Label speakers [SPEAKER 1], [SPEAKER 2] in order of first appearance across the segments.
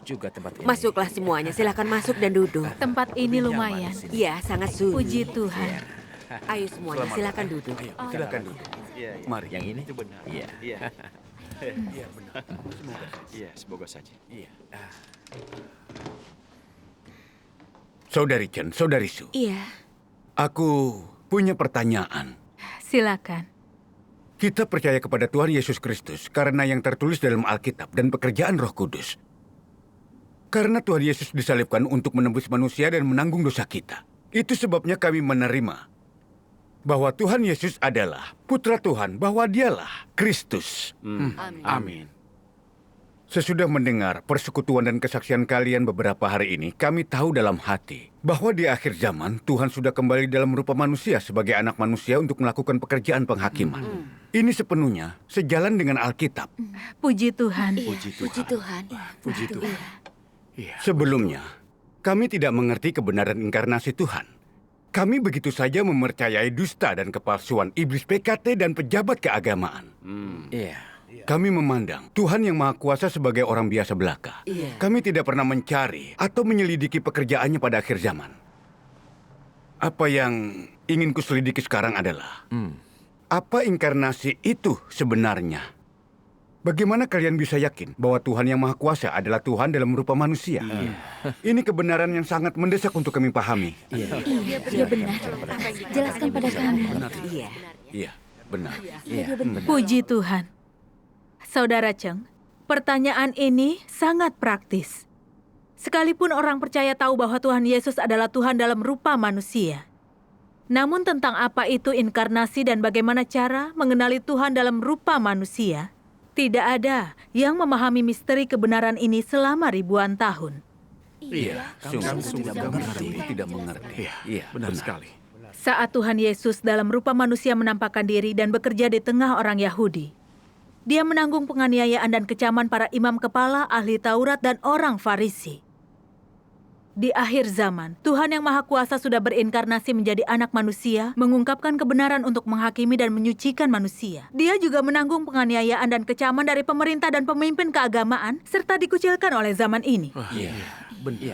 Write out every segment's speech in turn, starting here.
[SPEAKER 1] juga tempat ini.
[SPEAKER 2] Masuklah semuanya, silakan masuk dan duduk.
[SPEAKER 3] Tempat ini lumayan.
[SPEAKER 2] Iya, sangat sunyi.
[SPEAKER 3] Puji Tuhan.
[SPEAKER 2] Ayo semuanya, silakan duduk.
[SPEAKER 4] Silakan duduk. Mari.
[SPEAKER 1] Yang ini?
[SPEAKER 5] Itu benar.
[SPEAKER 1] Iya.
[SPEAKER 5] Iya.
[SPEAKER 4] Iya, benar. Semoga.
[SPEAKER 5] Iya, semoga saja.
[SPEAKER 4] Iya. Saudari Chen, saudari Su,
[SPEAKER 2] Iya.
[SPEAKER 4] aku punya pertanyaan.
[SPEAKER 3] Silakan.
[SPEAKER 4] Kita percaya kepada Tuhan Yesus Kristus karena yang tertulis dalam Alkitab dan pekerjaan Roh Kudus. Karena Tuhan Yesus disalibkan untuk menembus manusia dan menanggung dosa kita. Itu sebabnya kami menerima bahwa Tuhan Yesus adalah Putra Tuhan, bahwa dialah Kristus.
[SPEAKER 5] Amin.
[SPEAKER 4] Sesudah mendengar persekutuan dan kesaksian kalian beberapa hari ini, kami tahu dalam hati bahwa di akhir zaman Tuhan sudah kembali dalam rupa manusia sebagai anak manusia untuk melakukan pekerjaan penghakiman. Ini sepenuhnya sejalan dengan Alkitab.
[SPEAKER 3] Puji Tuhan.
[SPEAKER 5] Puji Tuhan.
[SPEAKER 2] Puji Tuhan.
[SPEAKER 5] Puji Tuhan.
[SPEAKER 4] Sebelumnya, kami tidak mengerti kebenaran inkarnasi Tuhan. Kami begitu saja mempercayai dusta dan kepalsuan iblis PKT dan pejabat keagamaan.
[SPEAKER 1] Iya.
[SPEAKER 4] Kami memandang Tuhan yang Maha Kuasa sebagai orang biasa belaka.
[SPEAKER 2] Iya.
[SPEAKER 4] Kami tidak pernah mencari atau menyelidiki pekerjaannya pada akhir zaman. Apa yang ingin kuselidiki sekarang adalah, apa inkarnasi itu sebenarnya? Bagaimana kalian bisa yakin bahwa Tuhan yang Maha Kuasa adalah Tuhan dalam rupa manusia? Ini kebenaran yang sangat mendesak untuk kami pahami.
[SPEAKER 6] Iya benar. Jelaskan pada kami.
[SPEAKER 2] Iya.
[SPEAKER 4] Iya, benar.
[SPEAKER 3] Puji Tuhan. Saudara Cheng, pertanyaan ini sangat praktis. Sekalipun orang percaya tahu bahwa Tuhan Yesus adalah Tuhan dalam rupa manusia. Namun tentang apa itu inkarnasi dan bagaimana cara mengenali Tuhan dalam rupa manusia, tidak ada yang memahami misteri kebenaran ini selama ribuan tahun.
[SPEAKER 4] Iya, sungguh tidak mengerti. Iya,
[SPEAKER 5] Benar sekali.
[SPEAKER 3] Saat Tuhan Yesus dalam rupa manusia menampakkan diri dan bekerja di tengah orang Yahudi, Dia menanggung penganiayaan dan kecaman para imam kepala, ahli Taurat, dan orang Farisi. Di akhir zaman, Tuhan yang Maha Kuasa sudah berinkarnasi menjadi anak manusia, mengungkapkan kebenaran untuk menghakimi dan menyucikan manusia. Dia juga menanggung penganiayaan dan kecaman dari pemerintah dan pemimpin keagamaan, serta dikucilkan oleh zaman ini.
[SPEAKER 4] Iya,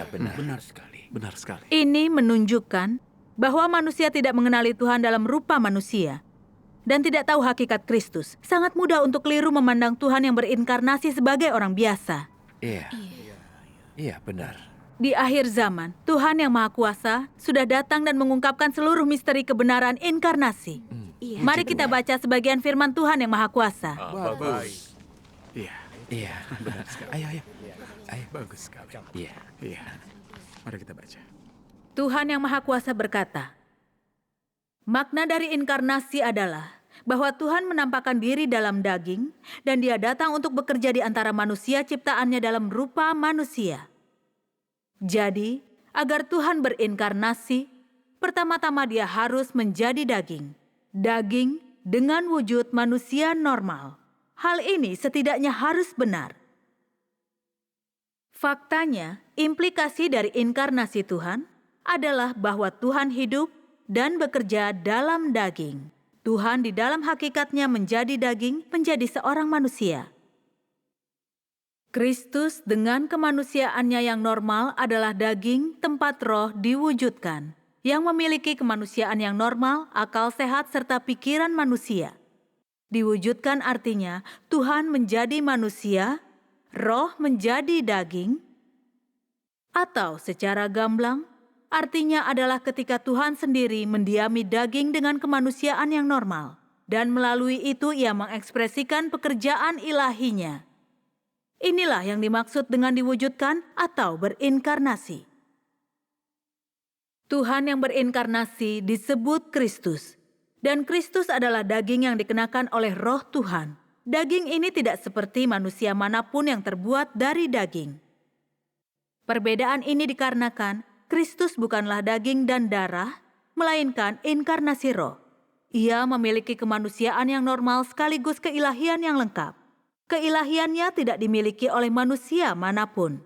[SPEAKER 1] benar.
[SPEAKER 4] benar sekali.
[SPEAKER 5] Benar sekali.
[SPEAKER 3] Ini menunjukkan bahwa manusia tidak mengenali Tuhan dalam rupa manusia dan tidak tahu hakikat Kristus. Sangat mudah untuk keliru memandang Tuhan yang berinkarnasi sebagai orang biasa.
[SPEAKER 1] Iya. Iya, benar.
[SPEAKER 3] Di akhir zaman, Tuhan yang Maha Kuasa sudah datang dan mengungkapkan seluruh misteri kebenaran inkarnasi.
[SPEAKER 2] Iya.
[SPEAKER 3] Mari kita baca sebagian firman Tuhan yang Maha Kuasa.
[SPEAKER 5] Bagus. Iya.
[SPEAKER 1] Iya, benar sekali. Ayo.
[SPEAKER 5] Bagus sekali.
[SPEAKER 1] Iya.
[SPEAKER 5] Iya. Mari kita baca.
[SPEAKER 3] Tuhan yang Maha Kuasa berkata, makna dari inkarnasi adalah bahwa Tuhan menampakkan diri dalam daging dan Dia datang untuk bekerja di antara manusia ciptaannya dalam rupa manusia. Jadi, agar Tuhan berinkarnasi, pertama-tama Dia harus menjadi daging. Daging dengan wujud manusia normal. Hal ini setidaknya harus benar. Faktanya, implikasi dari inkarnasi Tuhan adalah bahwa Tuhan hidup dan bekerja dalam daging. Tuhan di dalam hakikatnya menjadi daging, menjadi seorang manusia. Kristus dengan kemanusiaannya yang normal adalah daging tempat roh diwujudkan, yang memiliki kemanusiaan yang normal, akal sehat, serta pikiran manusia. Diwujudkan artinya Tuhan menjadi manusia, roh menjadi daging, atau secara gamblang, artinya adalah ketika Tuhan sendiri mendiami daging dengan kemanusiaan yang normal. Dan melalui itu Ia mengekspresikan pekerjaan ilahinya. Inilah yang dimaksud dengan diwujudkan atau berinkarnasi. Tuhan yang berinkarnasi disebut Kristus. Dan Kristus adalah daging yang dikenakan oleh Roh Tuhan. Daging ini tidak seperti manusia manapun yang terbuat dari daging. Perbedaan ini dikarenakan Kristus bukanlah daging dan darah, melainkan inkarnasi roh. Ia memiliki kemanusiaan yang normal sekaligus keilahian yang lengkap. Keilahiannya tidak dimiliki oleh manusia manapun.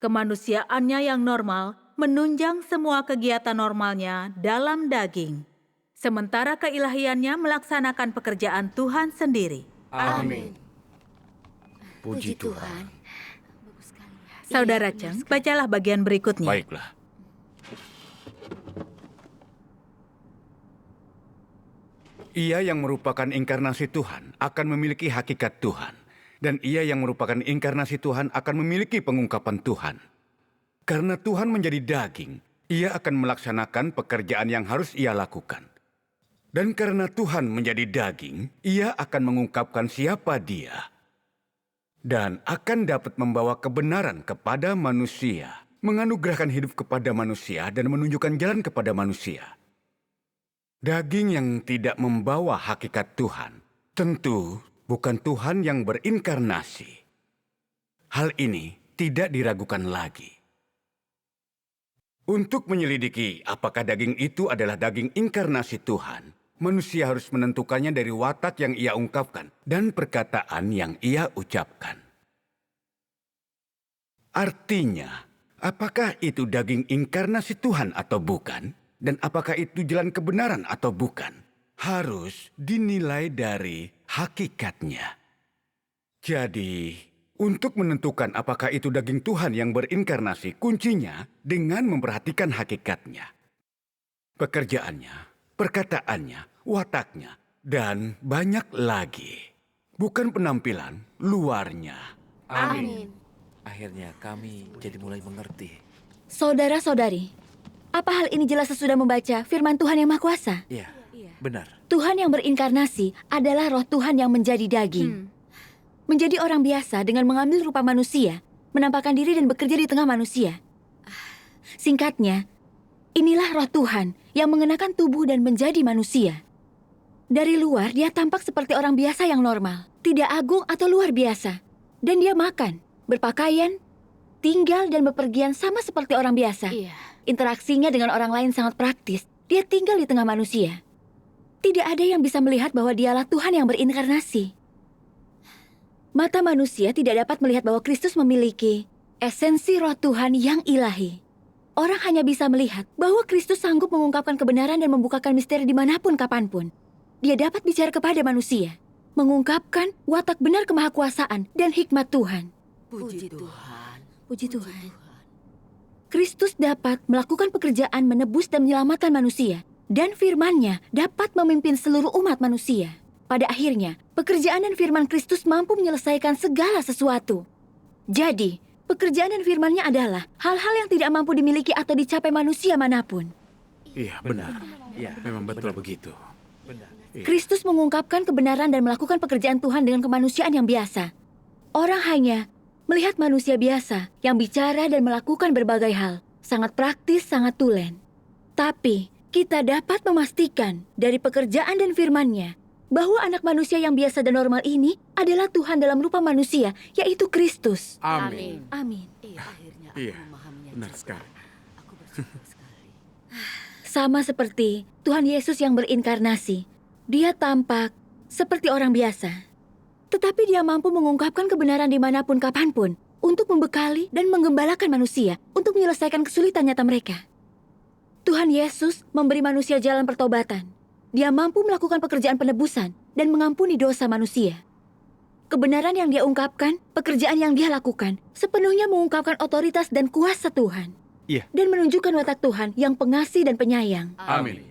[SPEAKER 3] Kemanusiaannya yang normal menunjang semua kegiatan normalnya dalam daging. Sementara keilahiannya melaksanakan pekerjaan Tuhan sendiri.
[SPEAKER 5] Amin.
[SPEAKER 1] Puji Tuhan.
[SPEAKER 3] Saudara Cheng, bacalah bagian berikutnya.
[SPEAKER 4] Baiklah. Ia yang merupakan inkarnasi Tuhan akan memiliki hakikat Tuhan. Dan ia yang merupakan inkarnasi Tuhan akan memiliki pengungkapan Tuhan. Karena Tuhan menjadi daging, ia akan melaksanakan pekerjaan yang harus ia lakukan. Dan karena Tuhan menjadi daging, ia akan mengungkapkan siapa dia. Dan akan dapat membawa kebenaran kepada manusia, menganugerahkan hidup kepada manusia dan menunjukkan jalan kepada manusia. Daging yang tidak membawa hakikat Tuhan, tentu bukan Tuhan yang berinkarnasi. Hal ini tidak diragukan lagi. Untuk menyelidiki apakah daging itu adalah daging inkarnasi Tuhan, manusia harus menentukannya dari watak yang ia ungkapkan dan perkataan yang ia ucapkan. Artinya, apakah itu daging inkarnasi Tuhan atau bukan? Dan apakah itu jalan kebenaran atau bukan? Harus dinilai dari hakikatnya. Jadi, untuk menentukan apakah itu daging Tuhan yang berinkarnasi, kuncinya dengan memperhatikan hakikatnya. Pekerjaannya, perkataannya, wataknya, dan banyak lagi. Bukan penampilan luarnya.
[SPEAKER 1] Amin. Akhirnya kami jadi mulai mengerti.
[SPEAKER 6] Saudara-saudari, apa hal ini jelas sesudah membaca firman Tuhan yang Maha Kuasa?
[SPEAKER 1] Iya, benar.
[SPEAKER 6] Tuhan yang berinkarnasi adalah roh Tuhan yang menjadi daging. Menjadi orang biasa dengan mengambil rupa manusia, menampakkan diri dan bekerja di tengah manusia. Singkatnya, inilah roh Tuhan yang mengenakan tubuh dan menjadi manusia. Dari luar, dia tampak seperti orang biasa yang normal, tidak agung atau luar biasa. Dan dia makan, berpakaian, tinggal dan bepergian sama seperti orang biasa. Interaksinya dengan orang lain sangat praktis. Dia tinggal di tengah manusia. Tidak ada yang bisa melihat bahwa dialah Tuhan yang berinkarnasi. Mata manusia tidak dapat melihat bahwa Kristus memiliki esensi roh Tuhan yang ilahi. Orang hanya bisa melihat bahwa Kristus sanggup mengungkapkan kebenaran dan membukakan misteri dimanapun kapanpun. Dia dapat bicara kepada manusia, mengungkapkan watak benar kemahakuasaan dan hikmat Tuhan.
[SPEAKER 2] Puji Tuhan.
[SPEAKER 6] Puji Tuhan. Kristus dapat melakukan pekerjaan menebus dan menyelamatkan manusia. Dan firman-Nya dapat memimpin seluruh umat manusia. Pada akhirnya, pekerjaan dan firman Kristus mampu menyelesaikan segala sesuatu. Jadi, pekerjaan dan firman-Nya adalah hal-hal yang tidak mampu dimiliki atau dicapai manusia manapun.
[SPEAKER 5] Iya, benar.
[SPEAKER 1] Iya,
[SPEAKER 5] Memang betul begitu.
[SPEAKER 1] benar.
[SPEAKER 6] Kristus mengungkapkan kebenaran dan melakukan pekerjaan Tuhan dengan kemanusiaan yang biasa. Orang hanya melihat manusia biasa yang bicara dan melakukan berbagai hal. Sangat praktis, sangat tulen. Tapi, kita dapat memastikan dari pekerjaan dan firman-Nya bahwa anak manusia yang biasa dan normal ini adalah Tuhan dalam rupa manusia, yaitu Kristus.
[SPEAKER 5] Amin.
[SPEAKER 6] Amin.
[SPEAKER 5] Iya, benar sekali.
[SPEAKER 6] Sama seperti Tuhan Yesus yang berinkarnasi, Dia tampak seperti orang biasa. Tetapi Dia mampu mengungkapkan kebenaran dimanapun kapanpun untuk membekali dan menggembalakan manusia untuk menyelesaikan kesulitan nyata mereka. Tuhan Yesus memberi manusia jalan pertobatan. Dia mampu melakukan pekerjaan penebusan dan mengampuni dosa manusia. Kebenaran yang Dia ungkapkan, pekerjaan yang Dia lakukan, sepenuhnya mengungkapkan otoritas dan kuasa Tuhan.
[SPEAKER 5] Iya.
[SPEAKER 6] Dan menunjukkan watak Tuhan yang pengasih dan penyayang.
[SPEAKER 5] Amin.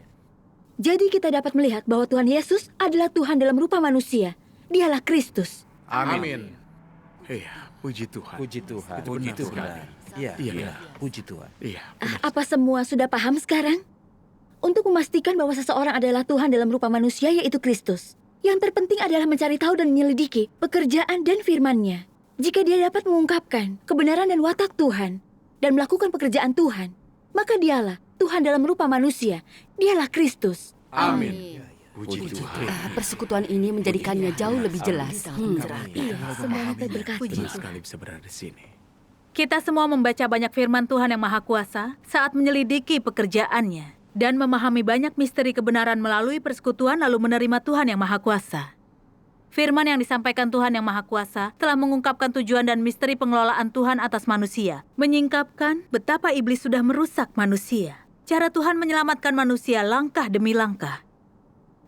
[SPEAKER 6] Jadi kita dapat melihat bahwa Tuhan Yesus adalah Tuhan dalam rupa manusia. Dialah Kristus.
[SPEAKER 5] Amin. Iya, puji Tuhan.
[SPEAKER 1] Puji Tuhan.
[SPEAKER 5] Itu benar
[SPEAKER 1] Itu
[SPEAKER 5] sekali.
[SPEAKER 1] benar. Iya,
[SPEAKER 5] Iya,
[SPEAKER 1] iya.
[SPEAKER 5] benar.
[SPEAKER 1] Puji Tuhan.
[SPEAKER 5] Iya, benar.
[SPEAKER 6] Apa semua sudah paham sekarang? Untuk memastikan bahwa seseorang adalah Tuhan dalam rupa manusia, yaitu Kristus. Yang terpenting adalah mencari tahu dan menyelidiki pekerjaan dan firman-Nya. Jika dia dapat mengungkapkan kebenaran dan watak Tuhan dan melakukan pekerjaan Tuhan, maka dialah Tuhan dalam rupa manusia. Dialah Kristus.
[SPEAKER 5] Amin. Puji Tuhan.
[SPEAKER 2] Persekutuan ini menjadikannya jauh lebih jelas.
[SPEAKER 6] Iya, semuanya terberkati.
[SPEAKER 5] Benar sekali bisa berada di sini.
[SPEAKER 3] Kita semua membaca banyak firman Tuhan yang Maha Kuasa saat menyelidiki pekerjaannya dan memahami banyak misteri kebenaran melalui persekutuan lalu menerima Tuhan yang Maha Kuasa. Firman yang disampaikan Tuhan yang Maha Kuasa telah mengungkapkan tujuan dan misteri pengelolaan Tuhan atas manusia, menyingkapkan betapa iblis sudah merusak manusia. Cara Tuhan menyelamatkan manusia langkah demi langkah.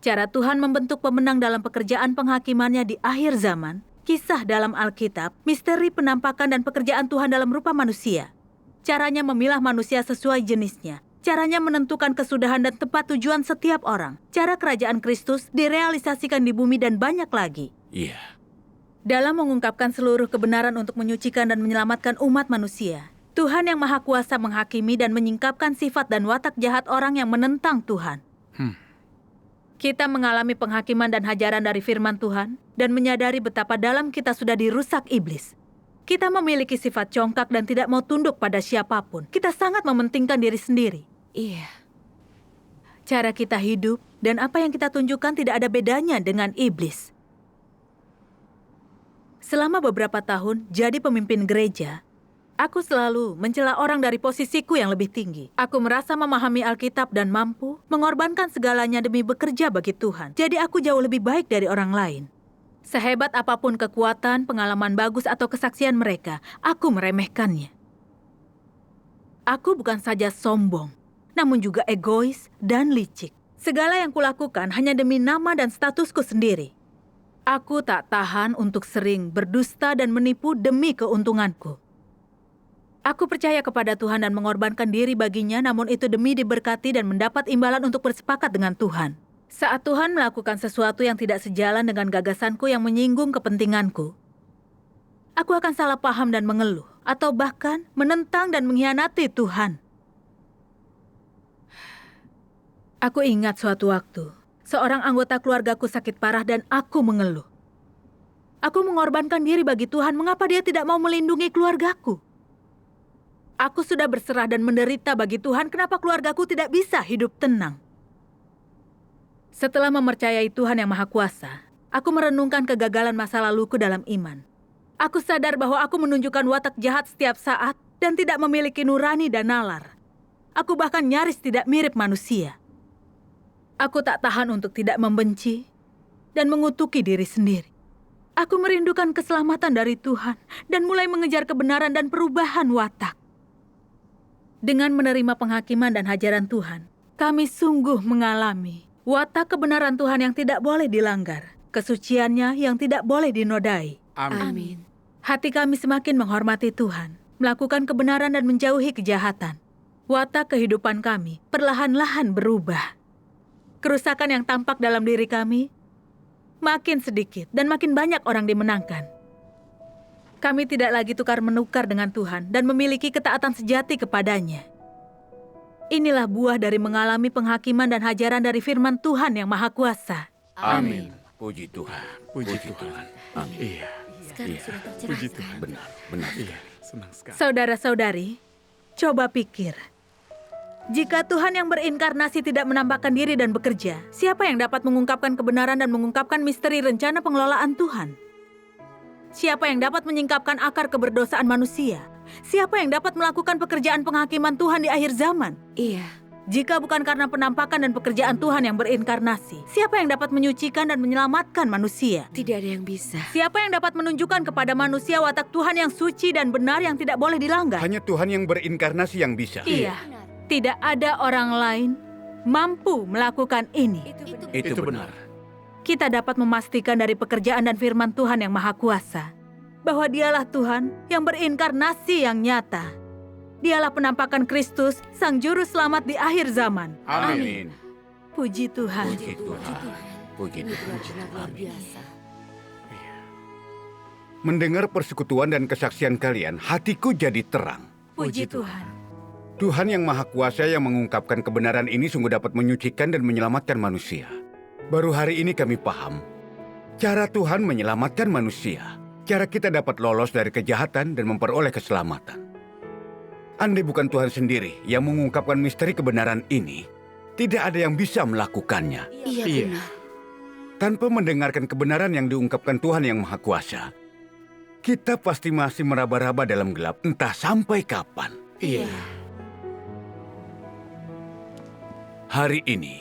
[SPEAKER 3] Cara Tuhan membentuk pemenang dalam pekerjaan penghakimannya di akhir zaman, kisah dalam Alkitab, misteri penampakan dan pekerjaan Tuhan dalam rupa manusia. Caranya memilah manusia sesuai jenisnya. Caranya menentukan kesudahan dan tempat tujuan setiap orang. Cara kerajaan Kristus direalisasikan di bumi dan banyak lagi.
[SPEAKER 4] Iya.
[SPEAKER 3] Dalam mengungkapkan seluruh kebenaran untuk menyucikan dan menyelamatkan umat manusia, Tuhan yang Maha Kuasa menghakimi dan menyingkapkan sifat dan watak jahat orang yang menentang Tuhan. Kita mengalami penghakiman dan hajaran dari firman Tuhan dan menyadari betapa dalam kita sudah dirusak iblis. Kita memiliki sifat congkak dan tidak mau tunduk pada siapapun. Kita sangat mementingkan diri sendiri.
[SPEAKER 2] Iya.
[SPEAKER 3] Cara kita hidup dan apa yang kita tunjukkan tidak ada bedanya dengan iblis. Selama beberapa tahun jadi pemimpin gereja, aku selalu mencela orang dari posisiku yang lebih tinggi. Aku merasa memahami Alkitab dan mampu mengorbankan segalanya demi bekerja bagi Tuhan. Jadi aku jauh lebih baik dari orang lain. Sehebat apapun kekuatan, pengalaman bagus atau kesaksian mereka, aku meremehkannya. Aku bukan saja sombong, namun juga egois dan licik. Segala yang kulakukan hanya demi nama dan statusku sendiri. Aku tak tahan untuk sering berdusta dan menipu demi keuntunganku. Aku percaya kepada Tuhan dan mengorbankan diri baginya, namun itu demi diberkati dan mendapat imbalan untuk bersepakat dengan Tuhan. Saat Tuhan melakukan sesuatu yang tidak sejalan dengan gagasanku yang menyinggung kepentinganku, aku akan salah paham dan mengeluh, atau bahkan menentang dan mengkhianati Tuhan. Aku ingat suatu waktu, seorang anggota keluargaku sakit parah dan aku mengeluh. Aku mengorbankan diri bagi Tuhan, mengapa dia tidak mau melindungi keluargaku? Aku sudah berserah dan menderita bagi Tuhan, kenapa keluargaku tidak bisa hidup tenang? Setelah mempercayai Tuhan yang Maha Kuasa, aku merenungkan kegagalan masa laluku dalam iman. Aku sadar bahwa aku menunjukkan watak jahat setiap saat dan tidak memiliki nurani dan nalar. Aku bahkan nyaris tidak mirip manusia. Aku tak tahan untuk tidak membenci dan mengutuki diri sendiri. Aku merindukan keselamatan dari Tuhan dan mulai mengejar kebenaran dan perubahan watak. Dengan menerima penghakiman dan hajaran Tuhan, kami sungguh mengalami watak kebenaran Tuhan yang tidak boleh dilanggar, kesuciannya yang tidak boleh dinodai.
[SPEAKER 2] Amin.
[SPEAKER 3] Hati kami semakin menghormati Tuhan, melakukan kebenaran dan menjauhi kejahatan. Watak kehidupan kami perlahan-lahan berubah. Kerusakan yang tampak dalam diri kami makin sedikit dan makin banyak orang dimenangkan. Kami tidak lagi tukar-menukar dengan Tuhan dan memiliki ketaatan sejati kepadanya. Inilah buah dari mengalami penghakiman dan hajaran dari firman Tuhan yang Maha Kuasa.
[SPEAKER 4] Amin. Puji Tuhan.
[SPEAKER 5] Puji Tuhan.
[SPEAKER 4] Amin.
[SPEAKER 5] Iya,
[SPEAKER 6] Sekarang sudah
[SPEAKER 5] puji
[SPEAKER 6] tercerahkan.
[SPEAKER 5] Tuhan.
[SPEAKER 4] Benar, benar.
[SPEAKER 5] Iya, senang sekali.
[SPEAKER 3] Saudara-saudari, coba pikir. Jika Tuhan yang berinkarnasi tidak menampakkan diri dan bekerja, siapa yang dapat mengungkapkan kebenaran dan mengungkapkan misteri rencana pengelolaan Tuhan? Siapa yang dapat menyingkapkan akar keberdosaan manusia? Siapa yang dapat melakukan pekerjaan penghakiman Tuhan di akhir zaman?
[SPEAKER 2] Iya.
[SPEAKER 3] Jika bukan karena penampakan dan pekerjaan Tuhan yang berinkarnasi, siapa yang dapat menyucikan dan menyelamatkan manusia?
[SPEAKER 2] Tidak ada yang bisa.
[SPEAKER 3] Siapa yang dapat menunjukkan kepada manusia watak Tuhan yang suci dan benar yang tidak boleh dilanggar?
[SPEAKER 4] Hanya Tuhan yang berinkarnasi yang bisa.
[SPEAKER 3] Iya, tidak ada orang lain mampu melakukan ini.
[SPEAKER 4] Itu benar.
[SPEAKER 3] Kita dapat memastikan dari pekerjaan dan firman Tuhan yang Maha Kuasa bahwa Dialah Tuhan yang berinkarnasi yang nyata. Dialah penampakan Kristus, Sang Juru Selamat di akhir zaman.
[SPEAKER 4] Amin.
[SPEAKER 3] Puji Tuhan.
[SPEAKER 4] Puji Tuhan. Puji Tuhan.
[SPEAKER 2] Luar biasa.
[SPEAKER 4] Mendengar persekutuan dan kesaksian kalian, hatiku jadi terang.
[SPEAKER 3] Puji Tuhan.
[SPEAKER 4] Tuhan yang Maha Kuasa yang mengungkapkan kebenaran ini sungguh dapat menyucikan dan menyelamatkan manusia. Baru hari ini kami paham cara Tuhan menyelamatkan manusia. Cara kita dapat lolos dari kejahatan dan memperoleh keselamatan. Andai bukan Tuhan sendiri yang mengungkapkan misteri kebenaran ini, tidak ada yang bisa melakukannya.
[SPEAKER 2] Iya,
[SPEAKER 5] Iya.
[SPEAKER 2] benar.
[SPEAKER 4] Tanpa mendengarkan kebenaran yang diungkapkan Tuhan yang Maha Kuasa, kita pasti masih meraba-raba dalam gelap entah sampai kapan.
[SPEAKER 5] Iya.
[SPEAKER 4] Hari ini,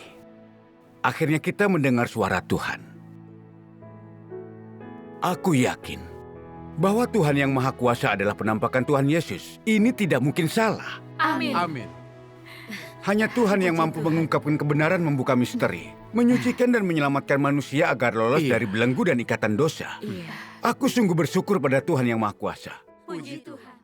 [SPEAKER 4] akhirnya kita mendengar suara Tuhan. Aku yakin bahwa Tuhan yang Maha Kuasa adalah penampakan Tuhan Yesus. Ini tidak mungkin salah.
[SPEAKER 3] Amin.
[SPEAKER 5] Amin.
[SPEAKER 4] Hanya Tuhan yang mampu mengungkapkan kebenaran, membuka misteri, menyucikan dan menyelamatkan manusia agar lolos
[SPEAKER 5] Iya.
[SPEAKER 4] dari belenggu dan ikatan dosa.
[SPEAKER 2] Iya.
[SPEAKER 4] Aku sungguh bersyukur pada Tuhan Yang Maha Kuasa.
[SPEAKER 6] Puji Tuhan.